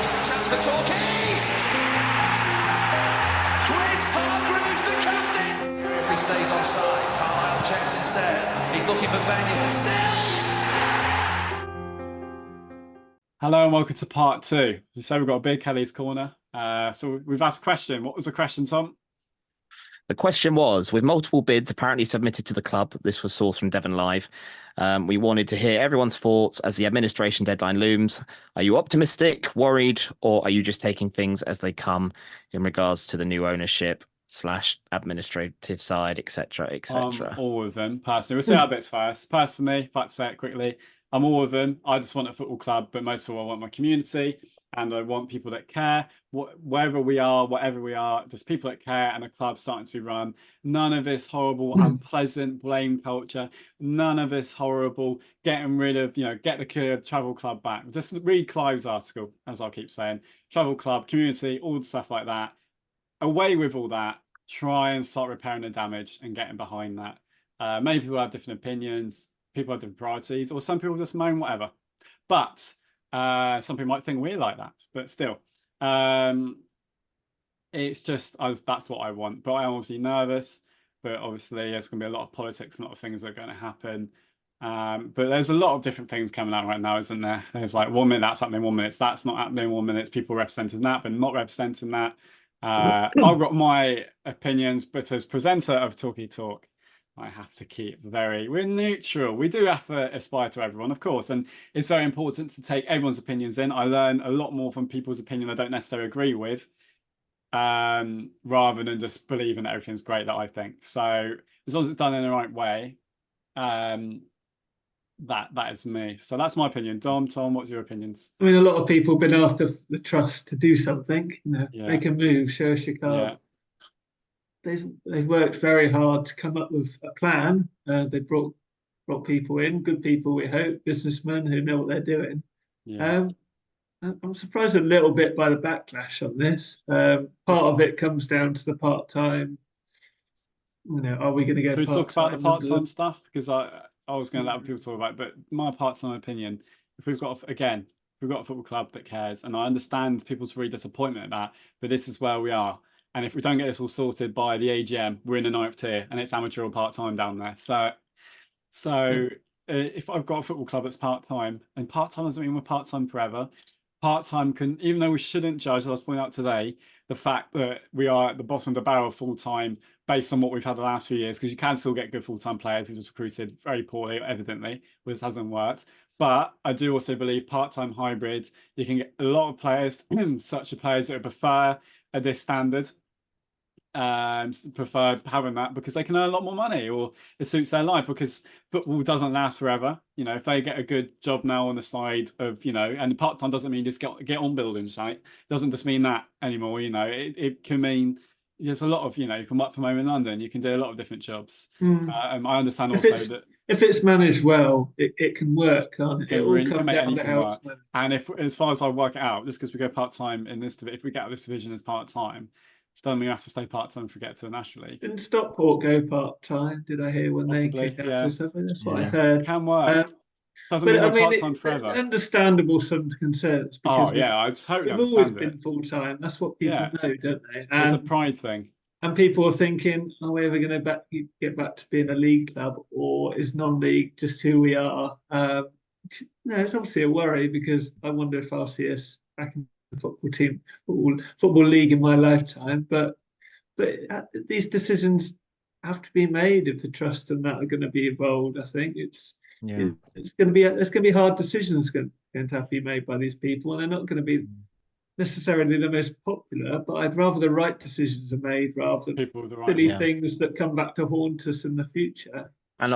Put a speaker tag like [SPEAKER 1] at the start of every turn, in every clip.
[SPEAKER 1] Chance for Torquay. Chris Hargreaves, the captain. If he stays offside, Carlisle checks instead. He's looking for Benyon. Sills.
[SPEAKER 2] Hello and welcome to part two. So we've got a big Kelly's Corner. So we've asked a question. What was the question, Tom?
[SPEAKER 3] The question was, with multiple bids apparently submitted to the club, this was sourced from Devon Live, we wanted to hear everyone's thoughts as the administration deadline looms. Are you optimistic, worried, or are you just taking things as they come in regards to the new ownership / administrative side, etc., etc.?
[SPEAKER 2] All of them, personally. We'll see our bits first. Personally, if I have to say it quickly, I'm all of them. I just want a football club, but most of all, I want my community. And I want people that care, wherever we are, whatever we are, just people that care and a club starting to be run. None of this horrible, unpleasant blame culture. None of this horrible getting rid of, get the travel club back. Just read Clive's article, as I'll keep saying. Travel club, community, all the stuff like that. Away with all that. Try and start repairing the damage and getting behind that. Many people have different opinions. People have different priorities, or some people just moan whatever. But some people might think we're like that, but still, it's just that's what I want. But I'm obviously nervous, but obviously there's going to be a lot of politics, a lot of things that are going to happen. But there's a lot of different things coming out right now, isn't there? There's like 1 minute that's happening, 1 minute that's not happening, 1 minute people representing that but not representing that. I've got my opinions, but as presenter of Talky Talk, I have to keep we're neutral. We do have to aspire to everyone, of course, and it's very important to take everyone's opinions in. I learn a lot more from people's opinion I don't necessarily agree with, rather than just believing that everything's great that I think. So as long as it's done in the right way, that is me. So that's my opinion. Tom, what's your opinions?
[SPEAKER 4] I mean, a lot of people have been after the trust to do something, make a move, show us your card.
[SPEAKER 2] Yeah.
[SPEAKER 4] They've worked very hard to come up with a plan. They brought people in, good people, we hope, businessmen who know what they're doing.
[SPEAKER 2] Yeah.
[SPEAKER 4] I'm surprised a little bit by the backlash on this. Part of it comes down to the part-time. Are we going to go?
[SPEAKER 2] Can we talk about the part-time stuff? Because I was going to let people talk about it, but my part-time opinion, if we've got a football club that cares, and I understand people's really disappointment at that, but this is where we are. And if we don't get this all sorted by the AGM, we're in the 9th tier and it's amateur or part-time down there. So if I've got a football club that's part-time, and part-time doesn't mean we're part-time forever. Part-time can, even though we shouldn't judge, as I was pointing out today, the fact that we are at the bottom of the barrel full-time based on what we've had the last few years, because you can still get good full-time players. We've just recruited very poorly, evidently, which hasn't worked. But I do also believe part-time hybrids, you can get a lot of players, such as players that prefer at this standard, preferred having that because they can earn a lot more money, or it suits their life, because football doesn't last forever. If they get a good job now on the side of, and part-time doesn't mean just get on building site. It doesn't just mean that anymore. It can mean there's a lot of, you can work from home in London, you can do a lot of different jobs. I understand also that
[SPEAKER 4] if it's managed well, it can work, can't it?
[SPEAKER 2] It all can make anything work. And if, as far as I work it out, just because we go part-time in this division, if we get out of this division as part-time, it doesn't mean we have to stay part-time if we get to the National League.
[SPEAKER 4] Didn't Stockport go part-time? Did I hear when
[SPEAKER 2] Possibly,
[SPEAKER 4] they kicked out or something? That's what I heard.
[SPEAKER 2] It can work. Doesn't mean we're part-time forever.
[SPEAKER 4] Understandable some concerns. Because
[SPEAKER 2] I totally
[SPEAKER 4] we've
[SPEAKER 2] understand
[SPEAKER 4] always been full-time. That's what people know, don't they?
[SPEAKER 2] It's a pride thing.
[SPEAKER 4] And people are thinking, are we ever going to get back to being a league club, or is non-league just who we are? No, it's obviously a worry, because I wonder if I'll see us back in the football team, football league in my lifetime. But these decisions have to be made if the trust and that are going to be involved. I think it's going to be hard decisions going to have to be made by these people, and they're not going to be necessarily the most popular, but I'd rather the right decisions are made rather than people with the right silly things that come back to haunt us in the future.
[SPEAKER 2] And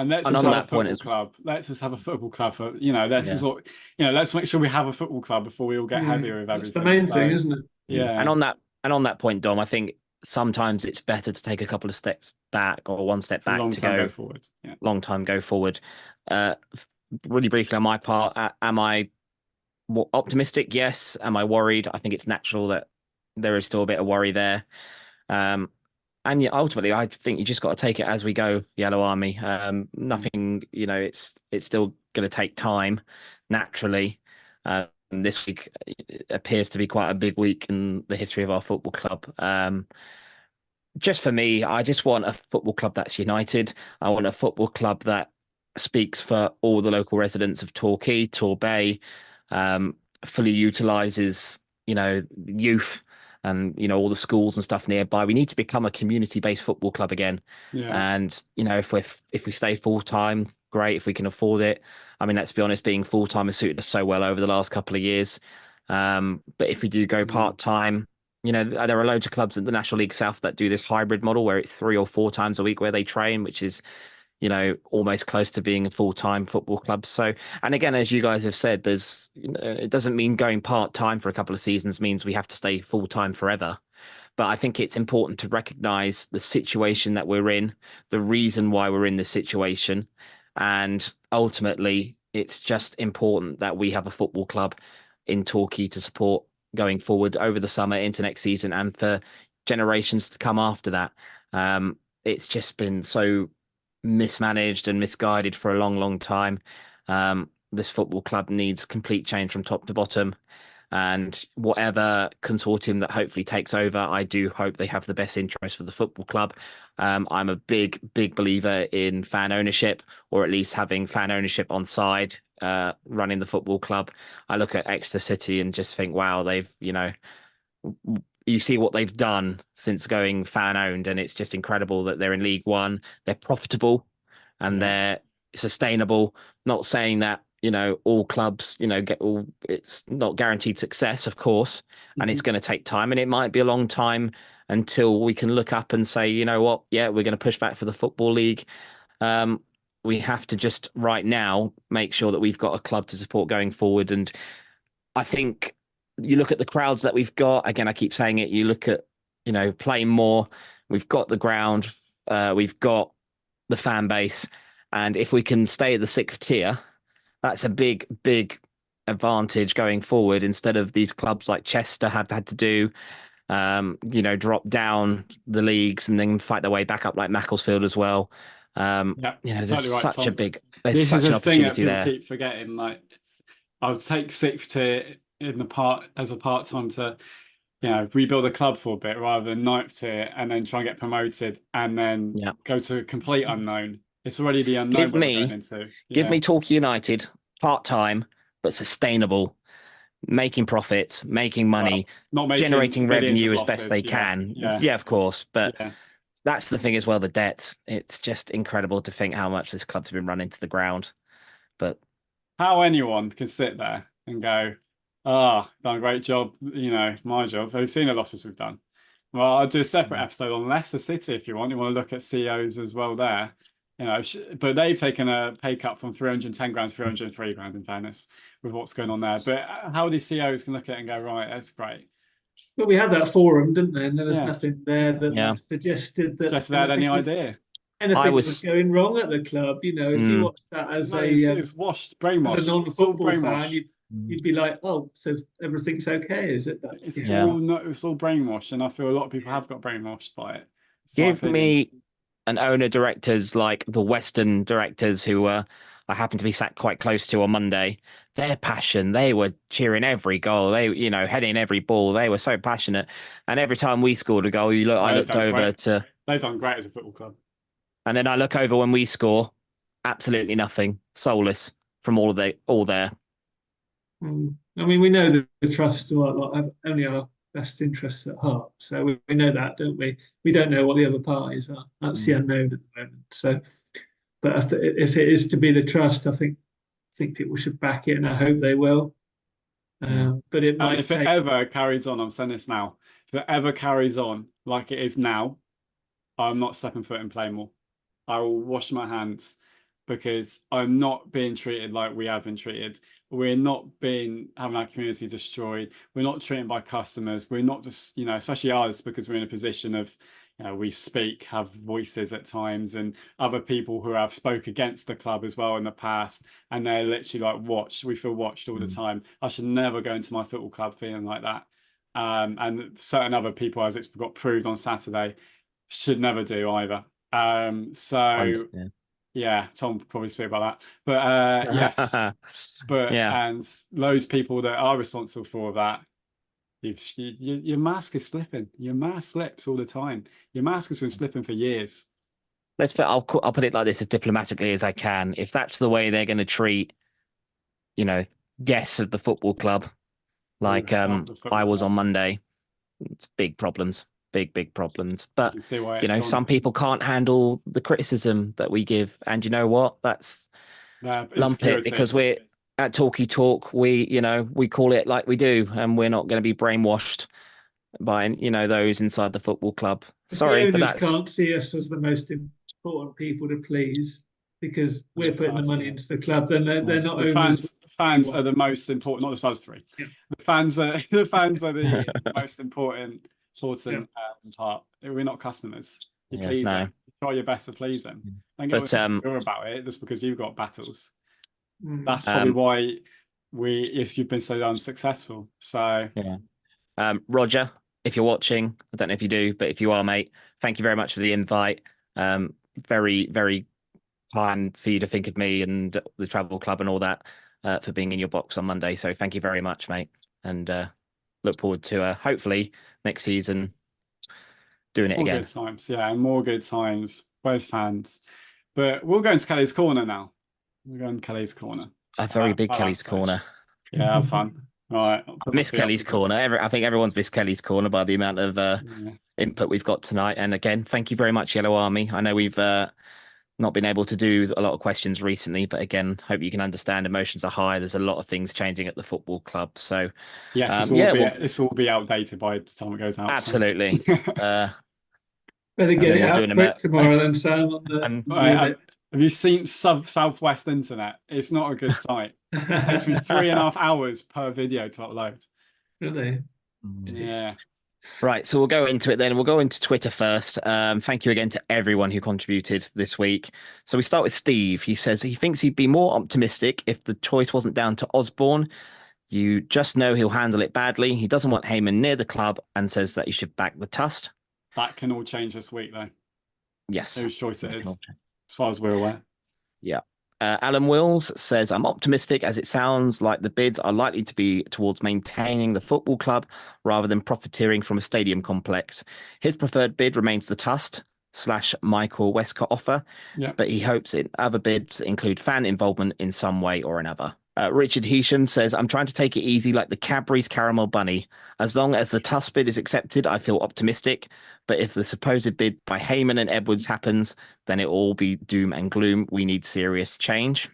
[SPEAKER 2] let's just have a football club. Let's just have a football club for let's make sure we have a football club before we all get heavier with everything.
[SPEAKER 4] That's the main thing, isn't it?
[SPEAKER 3] Yeah. And on that point, Dom, I think sometimes it's better to take a couple of steps back, or one step back to go
[SPEAKER 2] forward. Yeah.
[SPEAKER 3] Long time go forward. Really briefly on my part, am I optimistic? Yes. Am I worried? I think it's natural that there is still a bit of worry there. And ultimately, I think you just got to take it as we go, Yellow Army. Nothing, it's still going to take time, naturally. this week appears to be quite a big week in the history of our football club. Just for me, I just want a football club that's united. I want a football club that speaks for all the local residents of Torquay, Torbay, fully utilizes, youth and, all the schools and stuff nearby. We need to become a community-based football club again.
[SPEAKER 2] Yeah.
[SPEAKER 3] And, if we stay full-time, great, if we can afford it. I mean, let's be honest, being full-time has suited us so well over the last couple of years. But if we do go part-time, there are loads of clubs in the National League South that do this hybrid model where it's 3 or 4 times a week where they train, which is, almost close to being a full-time football club. So, and again, as you guys have said, there's, it doesn't mean going part-time for a couple of seasons means we have to stay full-time forever. But I think it's important to recognize the situation that we're in, the reason why we're in this situation. And ultimately, it's just important that we have a football club in Torquay to support going forward over the summer into next season and for generations to come after that. It's just been so mismanaged and misguided for a long, long time. This football club needs complete change from top to bottom. And whatever consortium that hopefully takes over, I do hope they have the best interest for the football club. I'm a big, big believer in fan ownership, or at least having fan ownership on side, running the football club. I look at Exeter City and just think, wow, they've, you see what they've done since going fan owned, and it's just incredible that they're in League One. They're profitable and they're sustainable. Not saying that, all clubs, get all, it's not guaranteed success, of course, and it's going to take time, and it might be a long time until we can look up and say, you know what, yeah, we're going to push back for the Football League. We have to just right now make sure that we've got a club to support going forward. And I think you look at the crowds that we've got, again, I keep saying it, you look at, playing more, we've got the ground, we've got the fan base, and if we can stay at the 6th tier, that's a big, big advantage going forward, instead of these clubs like Chester have had to do, drop down the leagues and then fight their way back up, like Macclesfield as well. There's
[SPEAKER 2] totally right,
[SPEAKER 3] such
[SPEAKER 2] Tom.
[SPEAKER 3] a big, there's
[SPEAKER 2] This
[SPEAKER 3] such
[SPEAKER 2] is
[SPEAKER 3] an
[SPEAKER 2] a thing that
[SPEAKER 3] opportunity
[SPEAKER 2] people
[SPEAKER 3] there.
[SPEAKER 2] keep forgetting. Like, I would take 6th tier in the as a part-time to, rebuild a club for a bit, rather than 9th tier and then try and get promoted and then go to a complete unknown. It's already the unknown we're going into.
[SPEAKER 3] Give me Torquay United, part-time, but sustainable, making profits, making money,
[SPEAKER 2] not making
[SPEAKER 3] generating
[SPEAKER 2] millions
[SPEAKER 3] revenue
[SPEAKER 2] of
[SPEAKER 3] as best they
[SPEAKER 2] losses.
[SPEAKER 3] can.
[SPEAKER 2] Yeah,
[SPEAKER 3] Of course. But that's the thing as well, the debts. It's just incredible to think how much this club's been run into the ground. But
[SPEAKER 2] how anyone can sit there and go, done a great job, my job. Have you seen the losses we've done? Well, I'll do a separate episode on Leicester City if you want. You want to look at CEOs as well there. But they've taken a pay cut from 310 grand to 303 grand, in fairness, with what's going on there. But how these CEOs can look at it and go, right, that's great.
[SPEAKER 4] But we had that forum, didn't there? And there was nothing there that suggested that
[SPEAKER 2] they had any idea.
[SPEAKER 4] Anything was going wrong at the club. If you watched that as
[SPEAKER 2] it's washed, brainwashed.
[SPEAKER 4] as a non-football fan, you'd be like, oh, so everything's okay, is it?
[SPEAKER 2] It's all brainwashed, and I feel a lot of people have got brainwashed by it.
[SPEAKER 3] Give me an owner directors like the Western directors who I happened to be sat quite close to on Monday. Their passion, they were cheering every goal. They, heading every ball. They were so passionate. And every time we scored a goal, I looked over to.
[SPEAKER 2] They've done great as a football club.
[SPEAKER 3] And then I look over when we score, absolutely nothing, soulless from all there.
[SPEAKER 4] I mean, we know that the trust have only our best interests at heart. So we know that, don't we? We don't know what the other parties are. That's the unknown at the moment. So, but if it is to be the trust, I think people should back it, and I hope they will. But it might.
[SPEAKER 2] If it ever carries on, I'm saying this now. If it ever carries on like it is now, I'm not stepping foot in Playmore. I will wash my hands, because I'm not being treated like we have been treated. We're not having our community destroyed. We're not treated by customers. We're not just, especially us, because we're in a position of, we have voices at times, and other people who have spoke against the club as well in the past, and they're literally like watched. We feel watched all the time. I should never go into my football club feeling like that. And certain other people, as it's got proved on Saturday, should never do either. Yeah, Tom could probably speak about that. But yes, but
[SPEAKER 3] Yeah.
[SPEAKER 2] and loads of people that are responsible for that. Your mask is slipping. Your mask slips all the time. Your mask has been slipping for years.
[SPEAKER 3] I'll put it like this as diplomatically as I can. If that's the way they're going to treat, guests of the football club, like
[SPEAKER 2] The football
[SPEAKER 3] I was
[SPEAKER 2] club.
[SPEAKER 3] on Monday, it's big problems, big problems.
[SPEAKER 2] You
[SPEAKER 3] But
[SPEAKER 2] can see why it's gone.
[SPEAKER 3] some people can't handle the criticism that we give, and you know what? That's lump it, because we're at Talky Talk. We call it like we do, and we're not going to be brainwashed by those inside the football club. Sorry, but
[SPEAKER 4] owners
[SPEAKER 3] that's
[SPEAKER 4] can't see us as the most important people to please because we're
[SPEAKER 2] Just
[SPEAKER 4] putting the
[SPEAKER 2] us,
[SPEAKER 4] money
[SPEAKER 2] yeah.
[SPEAKER 4] into the club. Then they're not
[SPEAKER 2] The
[SPEAKER 4] owners.
[SPEAKER 2] fans are the most important, not just us three.
[SPEAKER 4] Yeah.
[SPEAKER 2] The fans are the most important part. We're not customers. You
[SPEAKER 3] Yeah,
[SPEAKER 2] please
[SPEAKER 3] no.
[SPEAKER 2] them. You try your best to please them. Don't get insecure about it just because you've got battles. That's probably why you've been so unsuccessful. So
[SPEAKER 3] yeah. Roger, if you're watching, I don't know if you do, but if you are, mate, thank you very much for the invite. Very, very kind for you to think of me and the travel club and all that for being in your box on Monday. So thank you very much, mate. And look forward to hopefully next season doing it again.
[SPEAKER 2] More good times, yeah, more good times, both fans. But we'll go into Kelly's Corner now. We're going to Kelly's Corner.
[SPEAKER 3] A very big Kelly's Corner.
[SPEAKER 2] Yeah, have fun. All right.
[SPEAKER 3] I miss Kelly's Corner. I think everyone's missed Kelly's Corner by the amount of input we've got tonight. And again, thank you very much, Yellow Army. I know we've not been able to do a lot of questions recently, but again, hope you can understand emotions are high. There's a lot of things changing at the football club. So
[SPEAKER 2] yes, this will be outdated by the time it goes out.
[SPEAKER 3] Absolutely.
[SPEAKER 4] Better get it out quick tomorrow then, Sam.
[SPEAKER 2] Have you seen Southwest Internet? It's not a good site. It takes me 3.5 hours per video to upload.
[SPEAKER 4] Really?
[SPEAKER 2] Yeah.
[SPEAKER 3] Right, so we'll go into it then. We'll go into Twitter first. Thank you again to everyone who contributed this week. So we start with Steve. He says he thinks he'd be more optimistic if the choice wasn't down to Osborne. You just know he'll handle it badly. He doesn't want Heyman near the club and says that he should back the Tust.
[SPEAKER 2] That can all change this week, though.
[SPEAKER 3] Yes.
[SPEAKER 2] Whose choice it is, as far as we're aware.
[SPEAKER 3] Yeah. Alan Wills says, I'm optimistic as it sounds like the bids are likely to be towards maintaining the football club rather than profiteering from a stadium complex. His preferred bid remains the Tust/Michael Westcott offer, but he hopes other bids include fan involvement in some way or another. Richard Heasham says, I'm trying to take it easy like the Cadbury's Caramel Bunny. As long as the Tust bid is accepted, I feel optimistic. But if the supposed bid by Heyman and Edwards happens, then it will all be doom and gloom. We need serious change.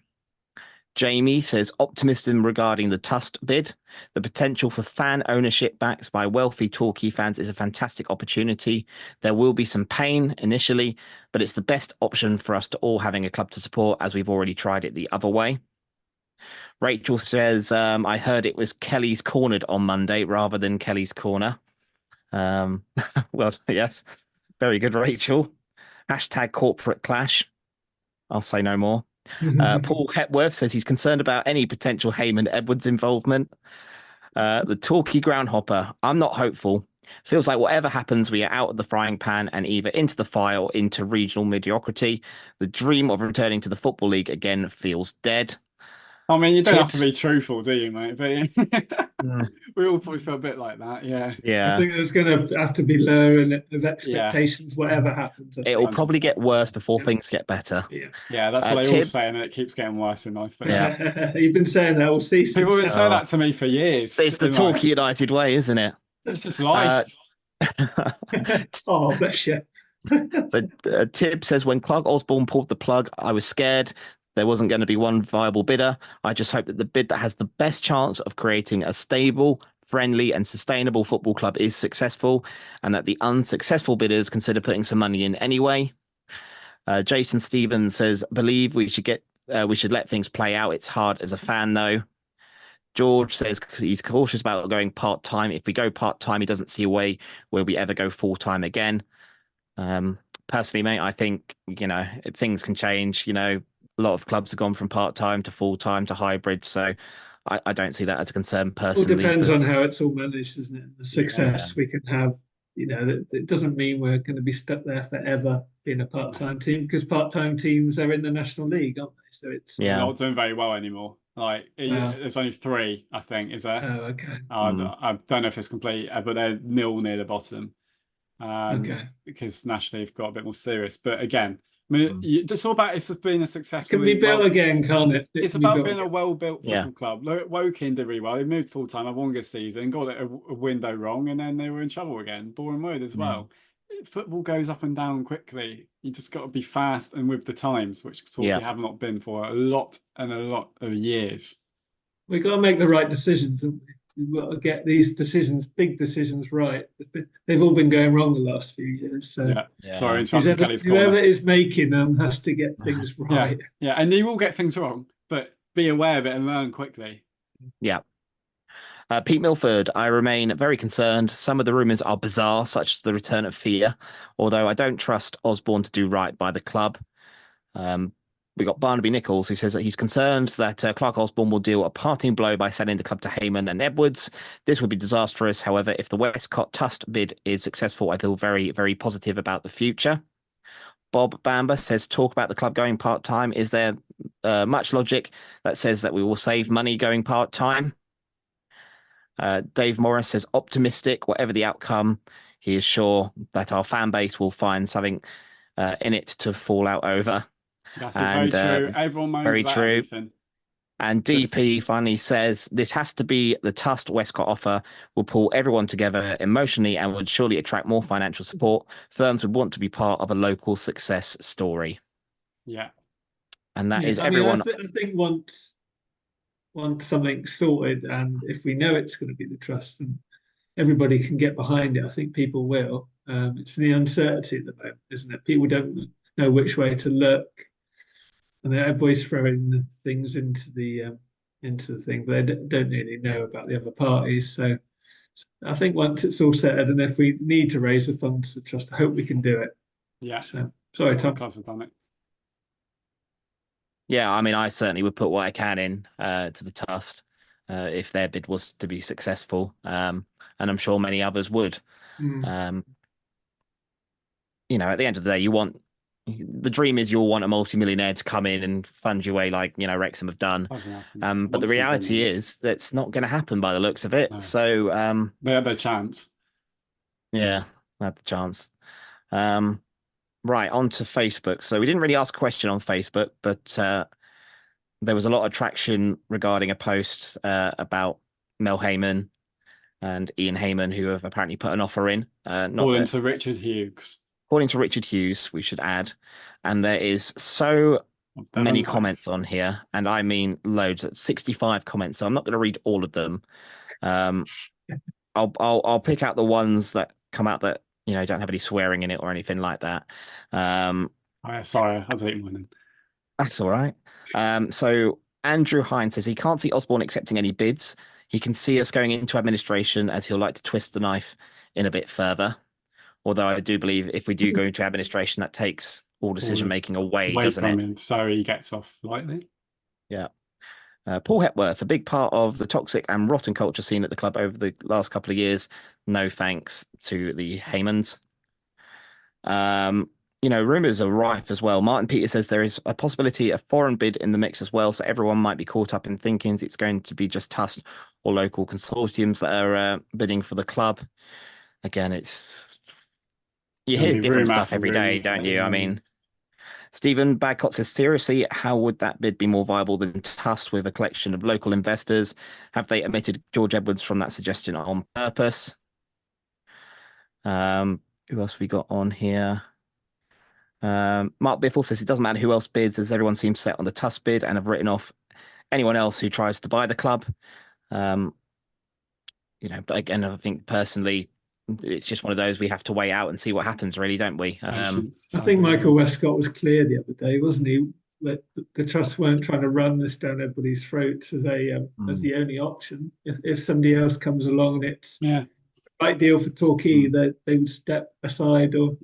[SPEAKER 3] Jamie says, optimism regarding the Tust bid. The potential for fan ownership backed by wealthy Torquay fans is a fantastic opportunity. There will be some pain initially, but it's the best option for us to all having a club to support, as we've already tried it the other way. Rachel says, I heard it was Kelly's Cornered on Monday rather than Kelly's Corner. Well, yes. Very good, Rachel. Hashtag corporate clash. I'll say no more. Paul Hepworth says he's concerned about any potential Heyman Edwards involvement. The Torquay Groundhopper. I'm not hopeful. Feels like whatever happens, we are out of the frying pan and either into the fire or into regional mediocrity. The dream of returning to the Football League again feels dead.
[SPEAKER 2] I mean, you don't have to be truthful, do you, mate? But we all probably feel a bit like that, yeah.
[SPEAKER 4] I think there's going to have to be lowering of expectations, whatever happens.
[SPEAKER 3] It will probably get worse before things get better.
[SPEAKER 2] Yeah, that's what they all say, and it keeps getting worse in life.
[SPEAKER 3] But
[SPEAKER 4] You've been saying that all season.
[SPEAKER 2] People have been saying that to me for years.
[SPEAKER 3] It's the Torquay United way, isn't it?
[SPEAKER 2] It's just life.
[SPEAKER 4] Oh, bless you.
[SPEAKER 3] So Tib says, when Clark Osborne pulled the plug, I was scared. There wasn't going to be one viable bidder. I just hope that the bid that has the best chance of creating a stable, friendly and sustainable football club is successful, and that the unsuccessful bidders consider putting some money in anyway. Jason Stevens says, believe we should let things play out. It's hard as a fan, though. George says he's cautious about going part-time. If we go part-time, he doesn't see a way where we ever go full-time again. Personally, mate, I think, things can change. A lot of clubs have gone from part-time to full-time to hybrid, so I don't see that as a concern personally.
[SPEAKER 4] It all depends on how it's all managed, isn't it? The success we can have it doesn't mean we're going to be stuck there forever being a part-time team, because part-time teams are in the National League, aren't they? So it's
[SPEAKER 2] They're
[SPEAKER 3] Yeah.
[SPEAKER 2] not doing very well anymore. Like there's only 3, I think, is there?
[SPEAKER 4] Oh, okay.
[SPEAKER 2] I don't know if it's complete, but they're nil near the bottom.
[SPEAKER 4] Okay.
[SPEAKER 2] Because nationally they've got a bit more serious. But again, I mean, it's all about it's been a
[SPEAKER 4] It
[SPEAKER 2] successful.
[SPEAKER 4] can be built again, can't it?
[SPEAKER 2] It's
[SPEAKER 4] can be
[SPEAKER 2] about
[SPEAKER 4] built
[SPEAKER 2] being a
[SPEAKER 4] again.
[SPEAKER 2] well-built
[SPEAKER 3] Yeah.
[SPEAKER 2] football club. Look, Woking did really well. They moved full-time, had one good season, got it a window wrong, and then they were in trouble again. Boreham Wood as well. Football goes up and down quickly. You just got to be fast and with the times, which sort of you have not been for a lot of years.
[SPEAKER 4] We've got to make the right decisions. We've got to get these decisions, big decisions, right. They've all been going wrong the last few years. So
[SPEAKER 2] yeah. Sorry, interrupting Kelly's corner.
[SPEAKER 4] Whoever is making them has to get things right.
[SPEAKER 2] Yeah, and you will get things wrong, but be aware of it and learn quickly.
[SPEAKER 3] Yeah. Pete Milford, I remain very concerned. Some of the rumours are bizarre, such as the return of fear, although I don't trust Osborne to do right by the club. We got Barnaby Nichols, who says that he's concerned that Clark Osborne will deal a parting blow by selling the club to Heyman and Edwards. This would be disastrous. However, if the Westcott Tust bid is successful, I feel very, very positive about the future. Bob Bamber says, talk about the club going part-time. Is there much logic that says that we will save money going part-time? Dave Morris says, optimistic, whatever the outcome, he is sure that our fan base will find something in it to fall out over.
[SPEAKER 2] That's very true. Everyone moans about everything.
[SPEAKER 3] And DP finally says, this has to be the Tust Westcott offer, will pull everyone together emotionally and would surely attract more financial support. Firms would want to be part of a local success story.
[SPEAKER 2] Yeah.
[SPEAKER 3] And that is everyone.
[SPEAKER 4] I think once something sorted, and if we know it's going to be the Trust and everybody can get behind it, I think people will. It's the uncertainty at the moment, isn't it? People don't know which way to look. And everybody's throwing things into the thing, but they don't really know about the other parties. So I think once it's all settled, and if we need to raise the funds for the Trust, I hope we can do it.
[SPEAKER 2] Yeah.
[SPEAKER 4] So sorry, Tom.
[SPEAKER 2] Clubs have done it.
[SPEAKER 3] Yeah, I mean, I certainly would put what I can in to the Trust if their bid was to be successful, and I'm sure many others would. At the end of the day, the dream is you'll want a multimillionaire to come in and fund your way like, Wrexham have done. But the reality is that's not going to happen by the looks of it. No. So
[SPEAKER 2] they had their chance.
[SPEAKER 3] Yeah, they had the chance. Right, on to Facebook. So we didn't really ask a question on Facebook, but there was a lot of traction regarding a post about Mel Heyman and Ian Heyman, who have apparently put an offer in.
[SPEAKER 2] According to Richard Hughes.
[SPEAKER 3] According to Richard Hughes, we should add. And there is so many comments on here, and I mean loads, 65 comments. So I'm not going to read all of them. I'll pick out the ones that come out that don't have any swearing in it or anything like that.
[SPEAKER 2] Sorry, I was eating one.
[SPEAKER 3] That's all right. So Andrew Hines says he can't see Osborne accepting any bids. He can see us going into administration, as he'll like to twist the knife in a bit further. Although I do believe if we do go into administration, that takes all decision making away, doesn't it?
[SPEAKER 2] Him, so he gets off lightly.
[SPEAKER 3] Yeah. Paul Hepworth, a big part of the toxic and rotten culture seen at the club over the last couple of years. No thanks to the Heymans. Rumours are rife as well. Martin Peters says there is a possibility of foreign bid in the mix as well, so everyone might be caught up in thinking it's going to be just Tust or local consortiums that are bidding for the club. Again, you hear different stuff every day, don't you? I mean, Stephen Badcott says, seriously, how would that bid be more viable than Tust with a collection of local investors? Have they omitted George Edwards from that suggestion on purpose? Who else have we got on here? Mark Biffle says it doesn't matter who else bids, as everyone seems set on the Tust bid and have written off anyone else who tries to buy the club. But again, I think personally, it's just one of those we have to wait out and see what happens, really, don't we?
[SPEAKER 4] I think Michael Westcott was clear the other day, wasn't he? That the Trust weren't trying to run this down everybody's throats as as the only option. If somebody else comes along and it's the right deal for Torquay, that they would step aside or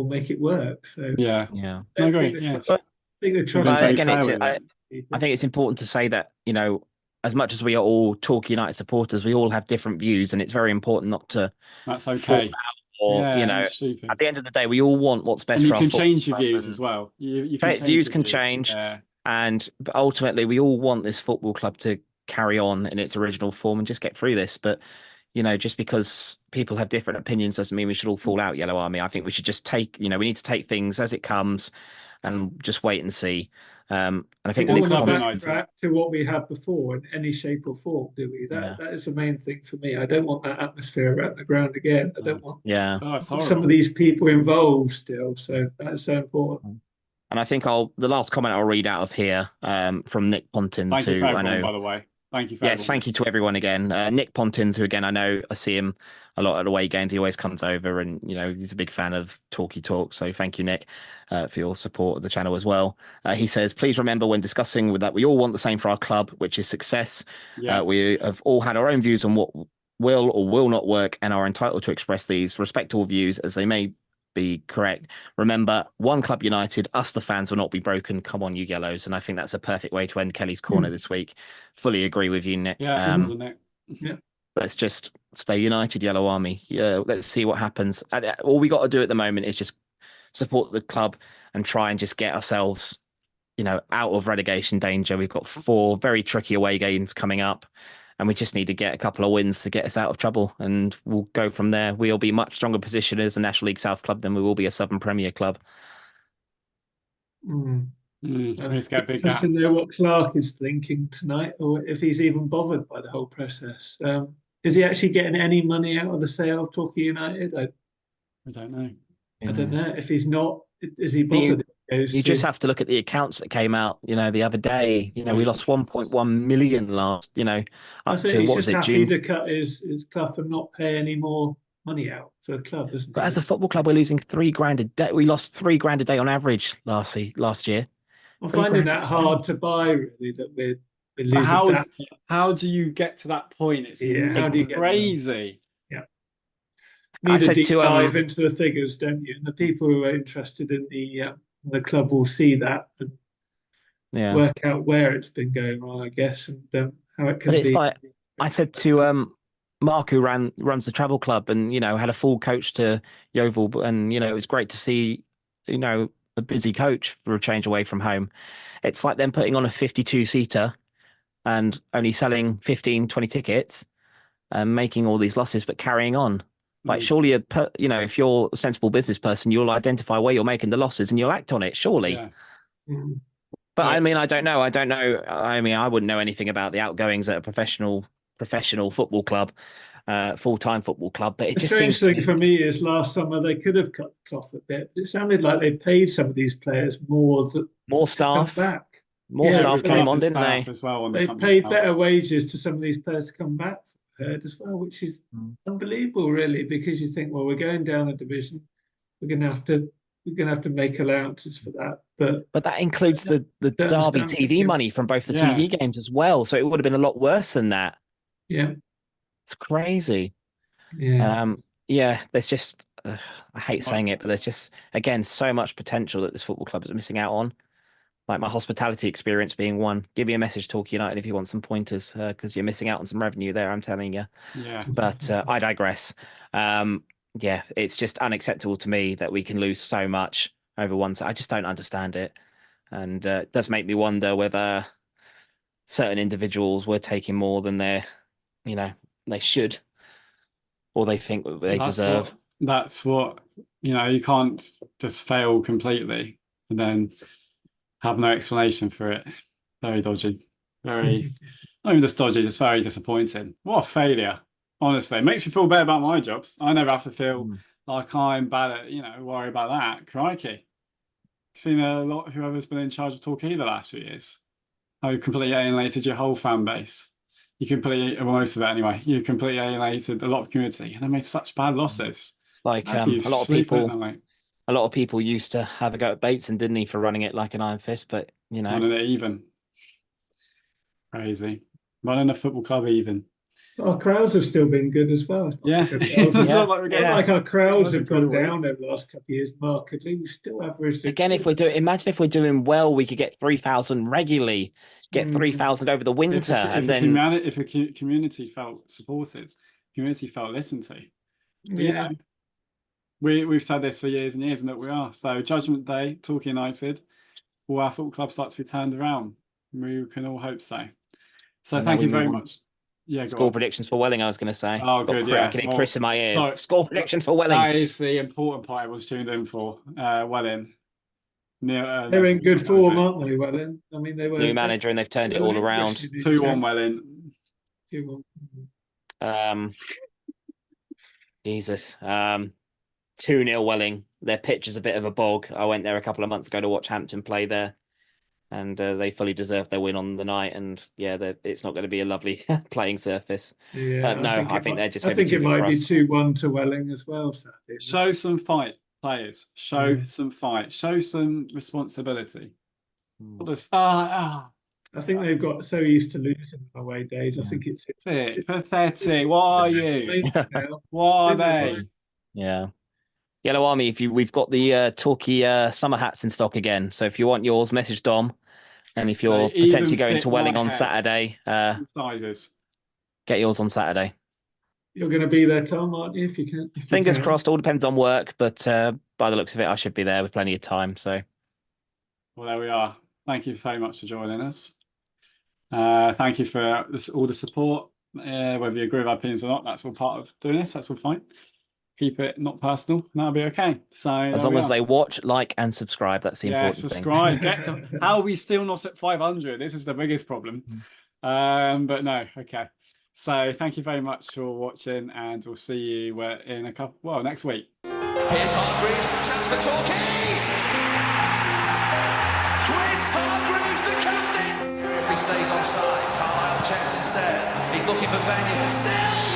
[SPEAKER 4] make it work. So
[SPEAKER 3] yeah,
[SPEAKER 4] I agree. I think the Trust.
[SPEAKER 3] But again, I think it's important to say that as much as we are all Torquay United supporters, we all have different views, and it's very important not to
[SPEAKER 2] That's
[SPEAKER 3] fall
[SPEAKER 2] okay.
[SPEAKER 3] out or,
[SPEAKER 2] Yeah,
[SPEAKER 3] you know,
[SPEAKER 2] that's stupid.
[SPEAKER 3] at the end of the day, we all want what's best
[SPEAKER 2] And you
[SPEAKER 3] for our
[SPEAKER 2] can
[SPEAKER 3] football
[SPEAKER 2] change your
[SPEAKER 3] club,
[SPEAKER 2] views
[SPEAKER 3] and
[SPEAKER 2] as well. You can change
[SPEAKER 3] views
[SPEAKER 2] your
[SPEAKER 3] can
[SPEAKER 2] views.
[SPEAKER 3] change.
[SPEAKER 2] Yeah.
[SPEAKER 3] But ultimately, we all want this football club to carry on in its original form and just get through this. But, you know, just because people have different opinions doesn't mean we should all fall out, Yellow Army. I think we should just take, you know, we need to take things as it comes and just wait and see. And I
[SPEAKER 4] We
[SPEAKER 3] think
[SPEAKER 4] don't
[SPEAKER 2] And
[SPEAKER 3] Nick
[SPEAKER 4] want
[SPEAKER 2] Club
[SPEAKER 4] to
[SPEAKER 2] United.
[SPEAKER 4] backtrack to what we had before in any shape or form, do we?
[SPEAKER 3] Yeah.
[SPEAKER 4] That is the main thing for me. I don't want that atmosphere around the ground again. I don't want
[SPEAKER 3] Yeah.
[SPEAKER 2] Oh, it's
[SPEAKER 4] some
[SPEAKER 2] horrible.
[SPEAKER 4] of these people involved still. So that's so important.
[SPEAKER 3] And I think the last comment I'll read out of here from Nick Pontins,
[SPEAKER 2] Thank you for
[SPEAKER 3] who I
[SPEAKER 2] everyone,
[SPEAKER 3] know.
[SPEAKER 2] by the way. Thank you for
[SPEAKER 3] Yes,
[SPEAKER 2] everyone.
[SPEAKER 3] thank you to everyone again. Nick Pontins, who again, I see him a lot at away games. He always comes over and, you know, he's a big fan of Talky Talk. So thank you, Nick, for your support of the channel as well. He says, please remember when discussing with that, we all want the same for our club, which is success.
[SPEAKER 2] Yeah.
[SPEAKER 3] We have all had our own views on what will or will not work and are entitled to express these. Respect all views as they may be correct. Remember, one club united, us the fans will not be broken. Come on, you yellows. And I think that's a perfect way to end Kelly's corner this week. Fully agree with you, Nick.
[SPEAKER 2] Yeah. Nick.
[SPEAKER 4] Yeah.
[SPEAKER 3] Let's just stay united, Yellow Army. Yeah, let's see what happens. All we got to do at the moment is just support the club and try and just get ourselves, you know, out of relegation danger. We've got 4 very tricky away games coming up, and we just need to get a couple of wins to get us out of trouble, and we'll go from there. We'll be much stronger position as a National League South club than we will be a Southern Premier club.
[SPEAKER 2] Let's get a big gap.
[SPEAKER 4] Interesting to know what Clark is thinking tonight, or if he's even bothered by the whole process. Is he actually getting any money out of the sale of Torquay United? I
[SPEAKER 2] don't know.
[SPEAKER 4] I don't know. If he's not, is he bothered?
[SPEAKER 3] You just have to look at the accounts that came out, you know, the other day. You know, we lost 1.1 million last, you know,
[SPEAKER 4] I
[SPEAKER 3] up
[SPEAKER 4] think
[SPEAKER 3] to
[SPEAKER 4] he's
[SPEAKER 3] what
[SPEAKER 4] just
[SPEAKER 3] was it,
[SPEAKER 4] happy
[SPEAKER 3] June?
[SPEAKER 4] to cut his club and not pay any more money out for the club, isn't
[SPEAKER 3] But
[SPEAKER 4] he?
[SPEAKER 3] as a football club, we're losing £3,000 a day. We lost £3,000 a day on average last year.
[SPEAKER 4] I'm
[SPEAKER 3] £3,000
[SPEAKER 4] finding
[SPEAKER 3] a
[SPEAKER 4] that
[SPEAKER 3] day.
[SPEAKER 4] hard to buy, really, that we're
[SPEAKER 2] But
[SPEAKER 4] losing that.
[SPEAKER 2] how do you get to that point? It's
[SPEAKER 4] How do you get there?
[SPEAKER 2] crazy.
[SPEAKER 4] Yeah.
[SPEAKER 3] I
[SPEAKER 4] Need a
[SPEAKER 3] said
[SPEAKER 4] deep
[SPEAKER 3] to
[SPEAKER 4] dive into the figures, don't you? And the people who are interested in the club will see that and work out where it's been going wrong, I guess, and how it can
[SPEAKER 3] But it's
[SPEAKER 4] be.
[SPEAKER 3] like I said to Mark, who runs the travel club, and, you know, had a full coach to Yeovil, and, you know, it was great to see, you know, a busy coach for a change away from home. It's like them putting on a 52-seater and only selling 15, 20 tickets and making all these losses, but carrying on. Like, surely, you know, if you're a sensible business person, you'll identify where you're making the losses and you'll act on it, surely.
[SPEAKER 2] Yeah.
[SPEAKER 3] But I mean, I don't know. I mean, I wouldn't know anything about the outgoings at a professional football club, full-time football club. But it
[SPEAKER 4] The
[SPEAKER 3] just
[SPEAKER 4] strange
[SPEAKER 3] seems
[SPEAKER 4] thing for me is last summer they could have cut cloth a bit. It sounded like they paid some of these players more
[SPEAKER 3] staff.
[SPEAKER 4] to come back.
[SPEAKER 3] More staff came on, didn't they?
[SPEAKER 2] As well on
[SPEAKER 4] they
[SPEAKER 2] the
[SPEAKER 4] paid
[SPEAKER 2] house.
[SPEAKER 4] better wages to some of these players to come back, I heard as well, which is unbelievable, really, because you think, well, we're going down a division, we're going to have to make allowances for that.
[SPEAKER 3] But that includes the Derby TV money from both the TV games as well. So it would have been a lot worse than that.
[SPEAKER 4] Yeah,
[SPEAKER 3] it's crazy.
[SPEAKER 4] Yeah.
[SPEAKER 3] There's just I hate saying it, but there's just, again, so much potential that this football club is missing out on. Like my hospitality experience being one. Give me a message, Talk United, if you want some pointers, because you're missing out on some revenue there, I'm telling you.
[SPEAKER 2] Yeah.
[SPEAKER 3] But I digress. It's just unacceptable to me that we can lose so much over one. I just don't understand it. And it does make me wonder whether certain individuals were taking more than they should, or they think they deserve.
[SPEAKER 2] That's what, you can't just fail completely and then have no explanation for it. Very dodgy. Very, not even just dodgy, just very disappointing. What a failure. Honestly, it makes me feel better about my jobs. I never have to feel like I'm bad at, worry about that. Crikey. Seen a lot, whoever's been in charge of Torquay the last few years. How you completely alienated your whole fan base. You completely, well, most of it anyway, you completely alienated a lot of community and they made such bad losses.
[SPEAKER 3] It's like a lot of people used to have a go at Bateson, didn't he, for running it like an iron fist, but
[SPEAKER 2] running it even. Crazy. Running a football club even.
[SPEAKER 4] Our crowds have still been good as well. It's not
[SPEAKER 2] Yeah,
[SPEAKER 4] like our crowds
[SPEAKER 2] it's
[SPEAKER 4] have-
[SPEAKER 2] not like we're getting
[SPEAKER 4] not like our crowds
[SPEAKER 2] That's
[SPEAKER 4] have gone
[SPEAKER 2] incredible.
[SPEAKER 4] down over the last couple of years markedly. We still averaged
[SPEAKER 3] Again, if we're doing, imagine if we're doing well, we could get 3,000 regularly, get 3,000 over the winter, and then
[SPEAKER 2] if a community felt supported, community felt listened to. But, you know, we've said this for years and years, and that we are. So Judgment Day, Torquay United, will our football club start to be turned around? We can all hope so. So
[SPEAKER 3] And
[SPEAKER 2] thank
[SPEAKER 3] then
[SPEAKER 2] you
[SPEAKER 3] we
[SPEAKER 2] very
[SPEAKER 3] move on.
[SPEAKER 2] much. Yeah, go
[SPEAKER 3] score
[SPEAKER 2] on.
[SPEAKER 3] predictions for Welling, I was going to say.
[SPEAKER 2] Oh, good, yeah.
[SPEAKER 3] I can hear
[SPEAKER 2] Well,
[SPEAKER 3] Chris in my ear.
[SPEAKER 2] so-
[SPEAKER 3] Score prediction for Welling.
[SPEAKER 2] That is the important part I was tuned in for. Welling.
[SPEAKER 4] They're in good form, aren't they, Welling? I mean, they were
[SPEAKER 3] New manager, and they've turned it all around.
[SPEAKER 2] 2-1 Welling.
[SPEAKER 4] 2-1.
[SPEAKER 3] Jesus. 2-0 Welling. Their pitch is a bit of a bog. I went there a couple of months ago to watch Hampton play there, and they fully deserved their win on the night. And yeah, it's not going to be a lovely playing surface.
[SPEAKER 4] Yeah,
[SPEAKER 3] I think they're just.
[SPEAKER 4] I think it might be 2-1 to Welling as well. Sadly.
[SPEAKER 2] Show some fight, players. Show some fight. Show some responsibility.
[SPEAKER 4] I think they've got so used to losing away days. I think it's
[SPEAKER 2] pathetic. What are you? What are they?
[SPEAKER 3] Yeah. Yellow Army, we've got the Torquay summer hats in stock again. So if you want yours, message Dom. And if you're potentially going to Welling on Saturday, get yours on Saturday.
[SPEAKER 4] You're going to be there, Tom, aren't you? If you can.
[SPEAKER 3] Fingers crossed. All depends on work, but by the looks of it, I should be there with plenty of time. So,
[SPEAKER 2] well, there we are. Thank you very much for joining us. Thank you for all the support. Whether you agree with our opinions or not, that's all part of doing this. That's all fine. Keep it not personal, and that'll be okay. So
[SPEAKER 3] as long as they watch, like, and subscribe, that's the important
[SPEAKER 2] subscribe.
[SPEAKER 3] thing.
[SPEAKER 2] Get to how are we still not at 500? This is the biggest problem. But no, okay. So thank you very much for watching, and we'll see you in a couple. Well, next week.
[SPEAKER 1] Here's Hargreaves, chance for Torquay. Chris Hargreaves, the captain. If he stays onside, Carlisle checks instead. He's looking for Benyon. Sells.